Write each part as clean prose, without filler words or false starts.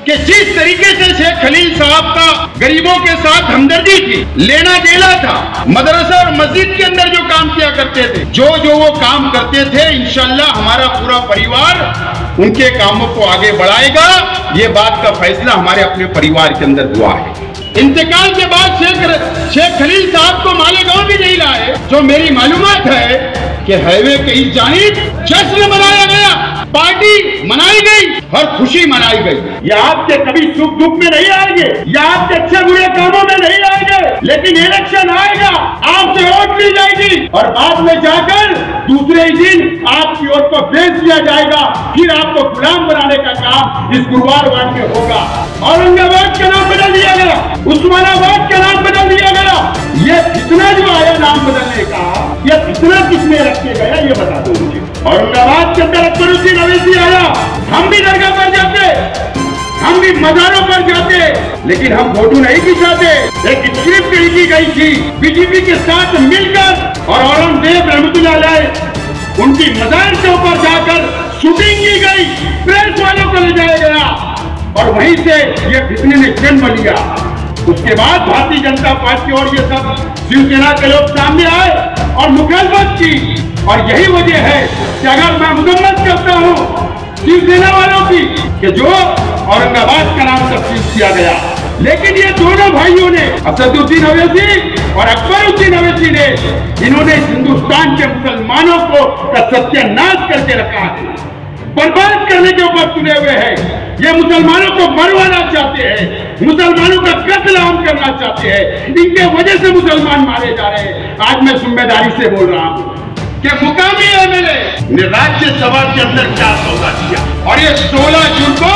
कि जिस तरीके से शेख खलील साहब का गरीबों के साथ हमदर्दी थी, लेना देना था, मदरसा और मस्जिद के अंदर जो काम किया करते थे, जो वो काम करते थे, इंशाअल्लाह हमारा पूरा परिवार उनके कामों को आगे बढ़ाएगा। ये बात का फैसला हमारे अपने परिवार के अंदर हुआ है। इंतकाल के बाद शेख खलील साहब को मालेगांव भी नहीं लाए। जो मेरी मालूमात है कि हाईवे के इस जानिब जश्न मनाया गया, पार्टी मनाई गई और खुशी मनाई गई। ये आपके कभी सुख दुख में नहीं आएंगे, या आपके अच्छे बुरे कामों में नहीं आएंगे, लेकिन इलेक्शन आएगा, आपसे वोट ली जाएगी और बाद में जाकर दूसरे ही दिन आपकी ओर को बेच दिया जाएगा। फिर आपको गुलाम बनाने का काम इस गुरुवार वार्ड में होगा। औरंगाबाद का नाम बदल दिया गया, उस्मानाबाद का नाम बदल दिया गया। ये फितना जो आया नाम बदलने का, ये फितना किसने रखे गया ये बता दो मुझे। औरंगाबाद के अंदर अकबरुद्दीन अवैसी आया, हम भी दरगाह पर जाते, हम भी मजारों पर जाते, लेकिन हम फोटो नहीं खिंचाते। एक स्क्रिप्ट लिखी गई थी बीजेपी के साथ मिलकर, और औरंगजेब रहमतुल्लाह अलैह उनकी मजार के ऊपर जाकर शूटिंग की गई, प्रेस वालों को ले जाया गया और वहीं से ये फितने ने जन्म लिया। उसके बाद भारतीय जनता पार्टी और ये सब शिवसेना के लोग सामने आए और मुखालफत की, और यही वजह है कि अगर मैं मुकम्मत करता हूँ शिवसेना वालों की कि जो औरंगाबाद का नाम तब्दील किया गया, लेकिन ये दोनों भाइयों ने, असदुद्दीन अवैसी और अकबरुद्दीन अवैसी ने, इन्होंने हिंदुस्तान के मुसलमानों को सत्यानाश करके रखा है, बर्बाद करने के ऊपर तुले हुए हैं। ये मुसलमानों को मरवाना चाहते हैं, मुसलमानों का कत्ल आम करना चाहते हैं, इनके वजह से मुसलमान मारे जा रहे हैं। आज मैं जिम्मेदारी से बोल रहा हूँ कि मुकामी एमएलए ने राज्यसभा के अंदर क्या सौदा किया, और ये 16 जून को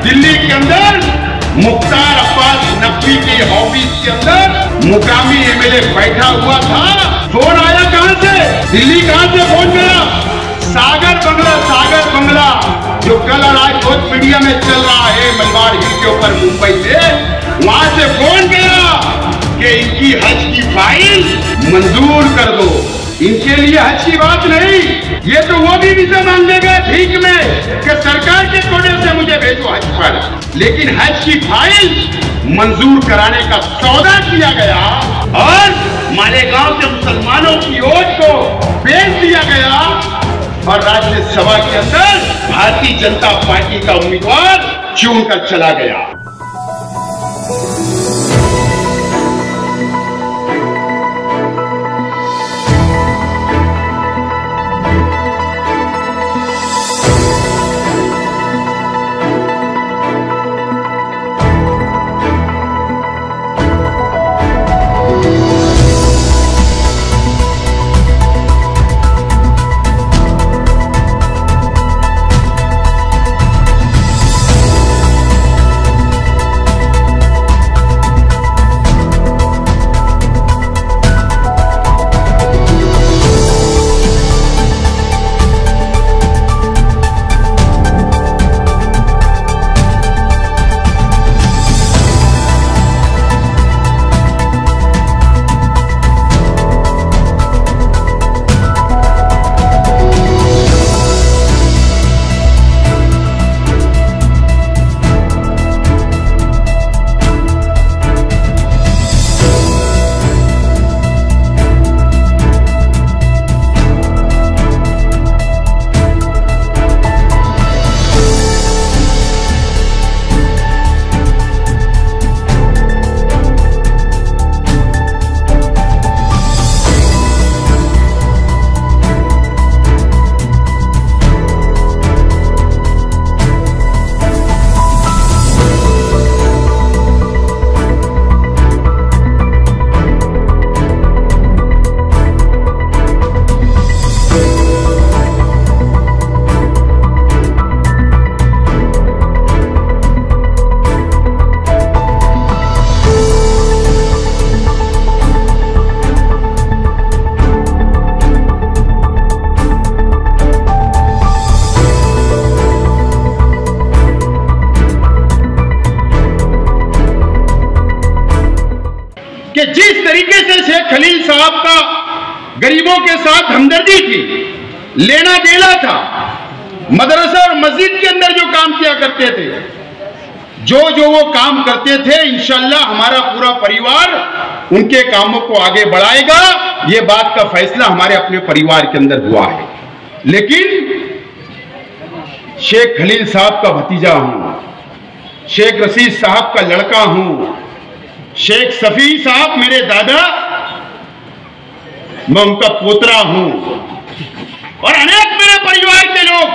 दिल्ली के अंदर मुख्तार अब्बास नकवी की ऑफिस के अंदर मुकामी एमएलए बैठा हुआ था। फोन आया कहां से, दिल्ली कहां से फोन गया? सागर बंगला जो कल और आज बहुत मीडिया में चल रहा है, मलबार हिल के ऊपर मुंबई से, वहां से फोन गया कि इनकी हज की फाइल मंजूर कर दो। इनके लिए हज की बात नहीं, ये तो वो भी वीजा मांगने गए भीख में कि सरकार के कोटे से मुझे भेजो हज पर, लेकिन हज की फाइल मंजूर कराने का सौदा किया गया और मालेगांव के मुसलमानों की वोट को बेच दिया गया, और राज्यसभा के अंदर भारतीय जनता पार्टी का उम्मीदवार चुनकर चला गया। कि जिस तरीके से शेख खलील साहब का गरीबों के साथ हमदर्दी थी, लेना देना था, मदरसा और मस्जिद के अंदर जो काम किया करते थे, जो वो काम करते थे इंशाअल्लाह हमारा पूरा परिवार उनके कामों को आगे बढ़ाएगा। ये बात का फैसला हमारे अपने परिवार के अंदर हुआ है। लेकिन शेख खलील साहब का भतीजा हूं, शेख रशीद साहब का लड़का हूं, शेख सफी साहब मेरे दादा, मैं उनका पोतरा हूं, और अनेक मेरे परिवार के लोग,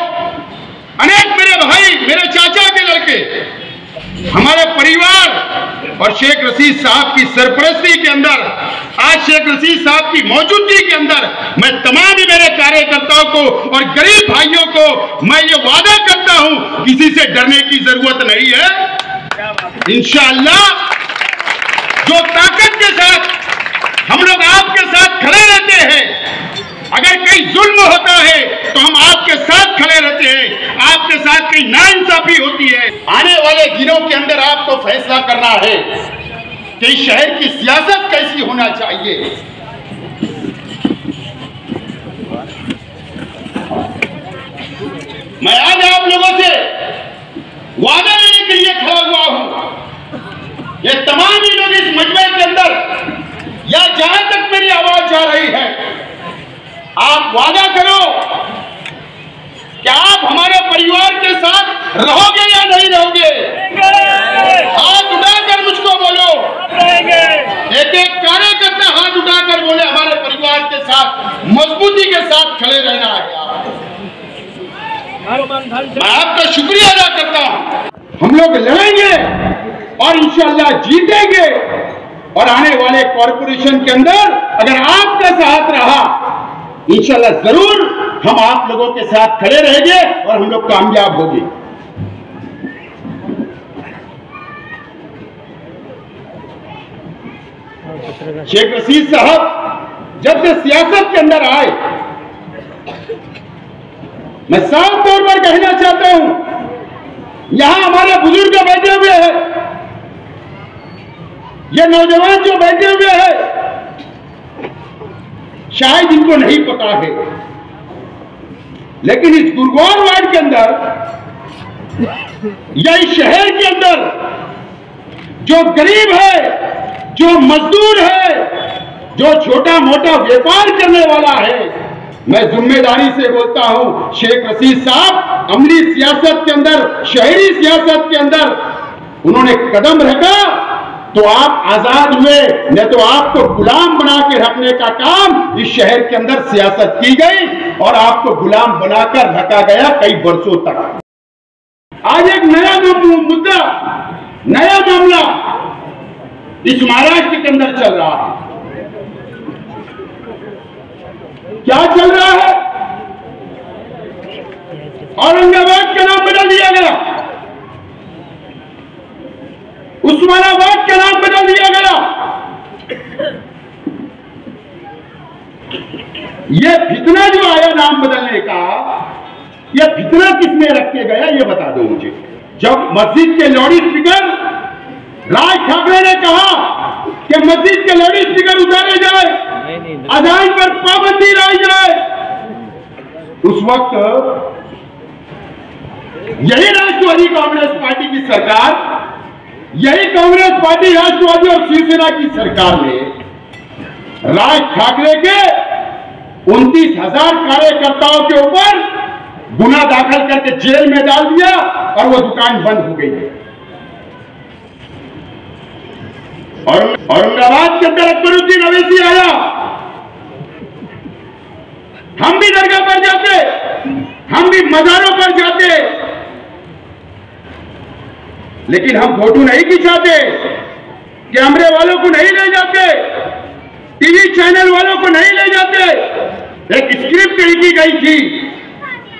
अनेक मेरे भाई, मेरे चाचा के लड़के, हमारे परिवार और शेख रशीद साहब की सरपरस्ती के अंदर, आज शेख रशीद साहब की मौजूदगी के अंदर मैं तमाम ही मेरे कार्यकर्ताओं को और गरीब भाइयों को मैं ये वादा करता हूं, किसी से डरने की जरूरत नहीं है। इंशाअल्लाह जो ताकत के साथ हम लोग आपके साथ खड़े रहते हैं, अगर कहीं जुल्म होता है तो हम आपके साथ खड़े रहते हैं, आपके साथ कहीं नाइंसाफी होती है, आने वाले दिनों के अंदर आपको फैसला करना है कि इस शहर की सियासत कैसी होना चाहिए। मैं आज आप लोगों से वादा लेने के लिए खड़ा हुआ हूं। ये तमाम ही लोग इस मजमे के अंदर या जहां तक मेरी आवाज जा रही है, आप वादा करो कि आप हमारे परिवार के साथ रहोगे या नहीं रहोगे? हाथ उठाकर मुझको बोलो। एक एक कार्यकर्ता हाथ उठाकर बोले हमारे परिवार के साथ मजबूती के साथ खड़े रहना है। मैं आपका शुक्रिया अदा करता हूं। हम लोग लड़ेंगे और इंशाअल्लाह जीतेंगे, और आने वाले कॉरपोरेशन के अंदर अगर आपका साथ रहा इंशाअल्लाह जरूर हम आप लोगों के साथ खड़े रहेंगे और हम लोग कामयाब होंगे। शेख रशीद साहब जब से सियासत के अंदर आए, मैं साफ तौर पर कहना चाहता हूं, यहां हमारे बुजुर्ग बैठे हुए हैं, ये नौजवान जो बैठे हुए हैं, शायद इनको नहीं पता है, लेकिन इस गुरुग्राम वार्ड के अंदर या इस शहर के अंदर जो गरीब है, जो मजदूर है, जो छोटा मोटा व्यापार करने वाला है, मैं जिम्मेदारी से बोलता हूं, शेख रशीद साहब अमली सियासत के अंदर, शहरी सियासत के अंदर उन्होंने कदम रखा तो आप आजाद हुए, नहीं तो आपको गुलाम बना के रखने का काम इस शहर के अंदर सियासत की गई और आपको गुलाम बनाकर रखा गया कई वर्षों तक। आज एक नया मुद्दा, नया मामला इस महाराष्ट्र के अंदर चल रहा है। क्या चल रहा है? औरंगाबाद का नाम बदल दिया गया, उस्मानाबाद का नाम बदल दिया गया। यह फितना जो आया नाम बदलने का, यह फितना किसने रख के गया ये बता दो मुझे। जब मस्जिद के लाउड स्पीकर राज ठाकरे ने कहा कि मस्जिद के लाउड स्पीकर उतारे जाए, अजान पर पाबंदी लाई जाए, उस वक्त यही राष्ट्रवादी कांग्रेस पार्टी की सरकार, यही कांग्रेस पार्टी, राष्ट्रवादी और शिवसेना की सरकार ने राज ठाकरे के 29,000 कार्यकर्ताओं के ऊपर गुना दाखिल करके जेल में डाल दिया और वो दुकान बंद हो गई। और औरंगाबाद के अंदर अकबरुद्दीन अवैसी आया, हम भी दरगाह पर जाते, हम भी मजारों पर जाते, लेकिन हम फोटो नहीं खिंचाते, कैमरे वालों को नहीं ले जाते, टीवी चैनल वालों को नहीं ले जाते। एक स्क्रिप्ट लिखी गई थी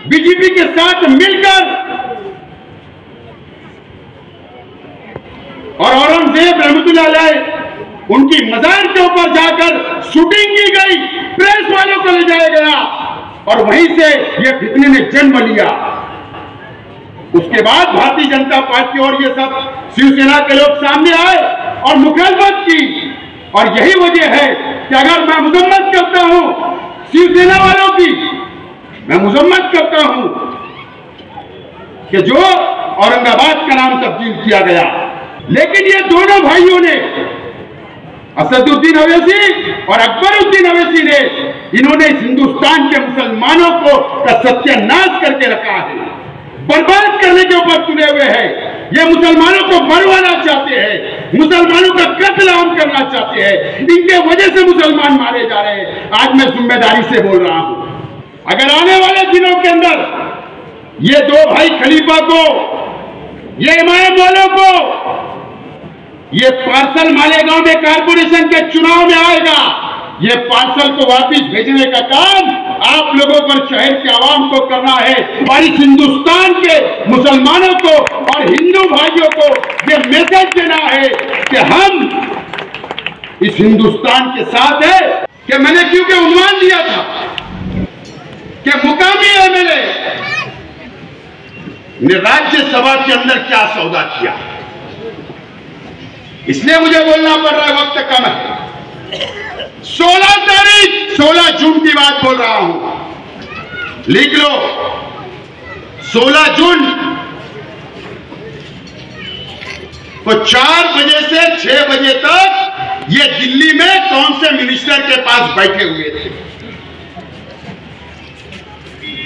बीजेपी के साथ मिलकर, और औरंगजेब रहमतुल्लाह अलैह उनकी मजार के ऊपर जाकर शूटिंग की गई, प्रेस वालों को ले जाया गया और वहीं से यह फितने ने जन्म लिया। उसके बाद भारतीय जनता पार्टी और ये सब शिवसेना के लोग सामने आए और मुखालफत की, और यही वजह है कि अगर मैं मजम्मत करता हूं शिवसेना वालों की, मैं मजम्मत करता हूं कि जो औरंगाबाद का नाम तब्दील किया गया। लेकिन ये दोनों भाइयों ने, असदुद्दीन अवैसी और अकबरुद्दीन अवैसी ने, इन्होंने इस हिंदुस्तान के मुसलमानों का सत्यानाश करके रखा है, बर्बाद करने के ऊपर तुले हुए हैं। ये मुसलमानों को मरवाना चाहते हैं, मुसलमानों का कत्ल आम करना चाहते हैं। इनके वजह से मुसलमान मारे जा रहे हैं। आज मैं जिम्मेदारी से बोल रहा हूं, अगर आने वाले दिनों के अंदर ये दो भाई खलीफा को, ये इमाम वालों को, ये पार्सल मालेगांव में कारपोरेशन के चुनाव में आएगा, ये पार्सल को वापस भेजने का काम आप लोगों पर, शहर के आवाम को करना है और इस हिंदुस्तान के मुसलमानों को और हिंदू भाइयों को ये मैसेज देना है कि हम इस हिंदुस्तान के साथ है। कि मैंने क्योंकि उन्वान दिया था कि मुकामी एमएलए ने राज्यसभा के अंदर क्या सौदा किया, इसलिए मुझे बोलना पड़ रहा है, वक्त कम है। 16 जून की बात बोल रहा हूं, लिख लो। 16 जून को 4 बजे से 6 बजे तक ये दिल्ली में कौन से मिनिस्टर के पास बैठे हुए थे।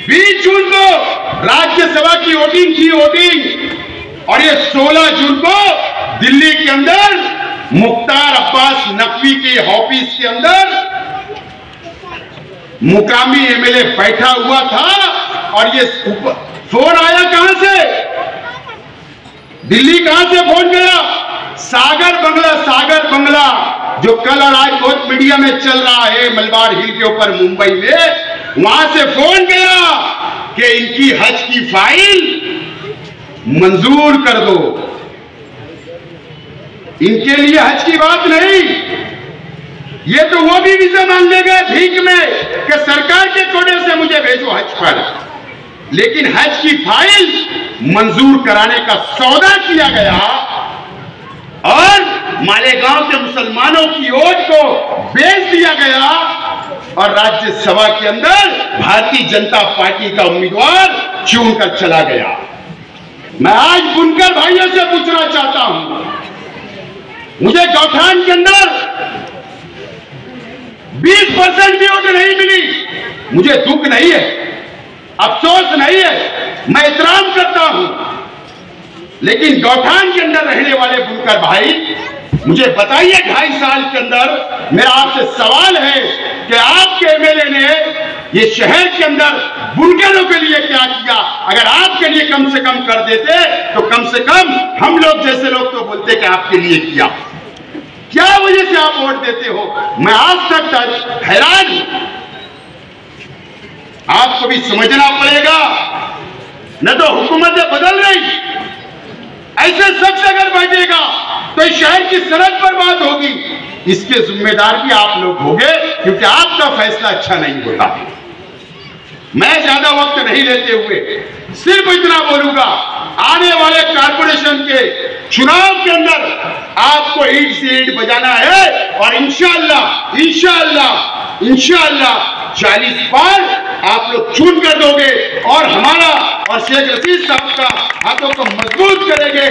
20 जून को राज्यसभा की वोटिंग थी, और ये 16 जून को दिल्ली के अंदर मुख्तार अब्बास नकवी के ऑफिस के अंदर मुकामी एमएलए बैठा हुआ था। और ये फोन आया कहां से, दिल्ली कहां से फोन गया? सागर बंगला जो कल और आज बहुत मीडिया में चल रहा है, मलबार हिल के ऊपर मुंबई में, वहां से फोन गया कि इनकी हज की फाइल मंजूर कर दो। इनके लिए हज की बात नहीं, ये तो वो भी वीजा मांगने गए भीख में कि सरकार के कोने से मुझे भेजो हज पर, लेकिन हज की फाइल मंजूर कराने का सौदा किया गया और मालेगांव के मुसलमानों की वोट को बेच दिया गया और राज्यसभा के अंदर भारतीय जनता पार्टी का उम्मीदवार चुनकर चला गया। मैं आज बुनकर भाइयों से पूछना चाहता हूं, मुझे गौठान के अंदर 20% भी वोट नहीं मिली, मुझे दुख नहीं है, अफसोस नहीं है, मैं एहतराम करता हूं। लेकिन गौठान के अंदर रहने वाले बुनकर भाई, मुझे बताइए 2.5 साल के अंदर मेरा आपसे सवाल है कि आपके एमएलए ने ये शहर के अंदर बुनकरों के लिए क्या किया? अगर आपके लिए कम से कम कर देते तो कम से कम हम लोग जैसे लोग तो बोलते कि आपके लिए किया। क्या वजह से आप वोट देते हो? मैं आज तक हैरान हूं। आपको भी समझना पड़ेगा, न तो हुकूमतें बदल रही, ऐसे शख्स अगर बैठेगा तो इस शहर की सरहद पर बात होगी, इसके जिम्मेदार भी आप लोग होंगे, क्योंकि आपका फैसला अच्छा नहीं होता। मैं ज्यादा वक्त नहीं लेते हुए सिर्फ इतना बोलूंगा, आने वाले कारपोरेशन के चुनाव के अंदर आपको ईंट से ईंट बजाना है और इंशाअल्लाह 40 बार आप लोग चुन कर दोगे और हमारा और शेख रशीद साहब का हाथों को मजबूत करेंगे।